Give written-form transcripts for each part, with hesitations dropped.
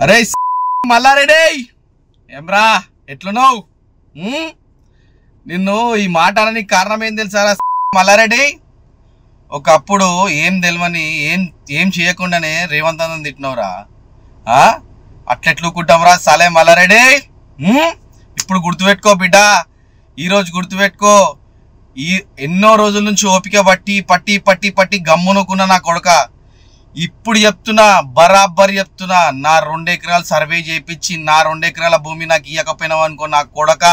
అరే మల్లారెడ్డి ఏమ్రా ఎట్లున్నావు? నిన్ను ఈ మాట అనడానికి కారణం ఏం తెలుసారా మల్లారెడ్డి? ఒకప్పుడు ఏం తెలియని ఏం చేయకుండానే రేవంత్ అన్న తిట్టినవురా. అట్లెట్లుకుంటాంరా సలే మల్లారెడ్డి. ఇప్పుడు గుర్తుపెట్టుకో బిడ్డ, ఈరోజు గుర్తుపెట్టుకో. ఎన్నో రోజుల నుంచి ఓపిక పట్టి పట్టి పట్టి పట్టి గమ్మునుకున్న నా కొడుక, ఇప్పుడు చెప్తున్నా, బరాబర్ చెప్తున్నా, నా 2 ఎకరాలు సర్వే చేయించి నా 2 ఎకరాల భూమి నాకు ఇవ్వకపోయినావు అనుకో నా కొడక,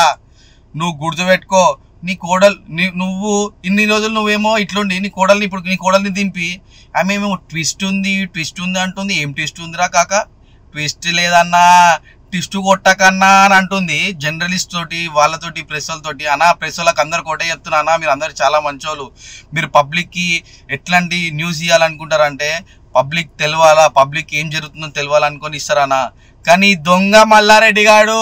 నువ్వు గుర్తుపెట్టుకో. నీ కోడలు నువ్వు ఇన్ని రోజులు నువ్వేమో ఇట్లుండి నీ కోడల్ని ఇప్పుడు నీ కోడల్ని దింపి ఆమె ఏమేమో ట్విస్ట్ ఉంది అంటుంది. ఏం ట్విస్ట్ ఉందిరా కాక? ట్విస్ట్ లేదన్నా, ట్విస్ట్ కొట్టకన్నా అని అంటుంది. జర్నలిస్ట్ తోటి వాళ్ళతోటి ప్రెస్ వాళ్ళతోటి. అన్నా ప్రెస్ వాళ్ళకి అందరికి ఒకటే చెప్తున్నా అన్నా, మీరు అందరు చాలా మంచోళ్ళు. మీరు పబ్లిక్కి ఎట్లాంటి న్యూస్ ఇవ్వాలనుకుంటారంటే పబ్లిక్ తెలవాలా, పబ్లిక్ ఏం జరుగుతుందో తెలవాలనుకొని ఇస్తారన్నా. కానీ దొంగ మల్లారెడ్డి గాడు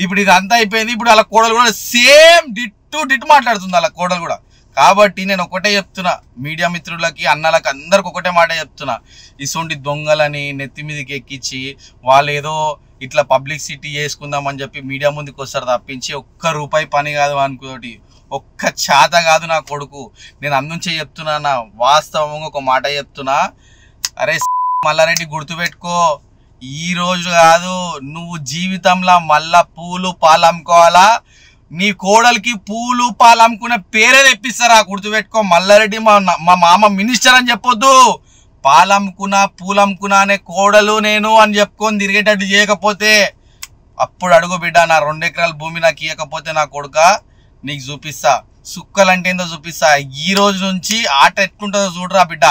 ఇప్పుడు ఇదంతా అయిపోయింది. ఇప్పుడు వాళ్ళ కోడలు కూడా సేమ్ డిట్టు మాట్లాడుతుంది వాళ్ళ కోడలు కూడా. కాబట్టి నేను ఒకటే చెప్తున్నా మీడియా మిత్రులకి, అన్నలకి, అందరికి ఒకటే మాట చెప్తున్నా, ఇటువంటి దొంగలని నెత్తి మీదకి ఎక్కించి వాళ్ళు ఏదో ఇట్లా పబ్లిసిటీ చేసుకుందామని చెప్పి మీడియా ముందుకు వస్తారు తప్పించి ఒక్క రూపాయి పని కాదు అనుకోటి, ఒక్క చేత కాదు నా కొడుకు. నేను అందుంచే చెప్తున్నా నా, వాస్తవంగా ఒక మాట చెప్తున్నా. అరే మల్లారెడ్డి గుర్తుపెట్టుకో, ఈ రోజు కాదు నువ్వు జీవితంలో మళ్ళా పూలు పాలు అమ్ముకోవాలా. నీ కోడలికి పూలు పాలు అమ్ముకునే పేరే తెప్పిస్తారా, గుర్తుపెట్టుకో. మల్లారెడ్డి మా మామ మినిస్టర్ అని చెప్పొద్దు. పాలు అమ్ముకున్నా పూలు అమ్ముకున్నా అనే కోడలు నేను అని చెప్పుకొని తిరిగేటట్టు చేయకపోతే అప్పుడు అడుగు బిడ్డ, నా 2 ఎకరాల భూమి నాకు ఇవ్వకపోతే నా కొడుక నీకు చూపిస్తా, సుక్కలంటే ఏందో చూపిస్తా. ఈ రోజు నుంచి ఆట ఎట్లుంటుందో చూడరా బిడ్డ.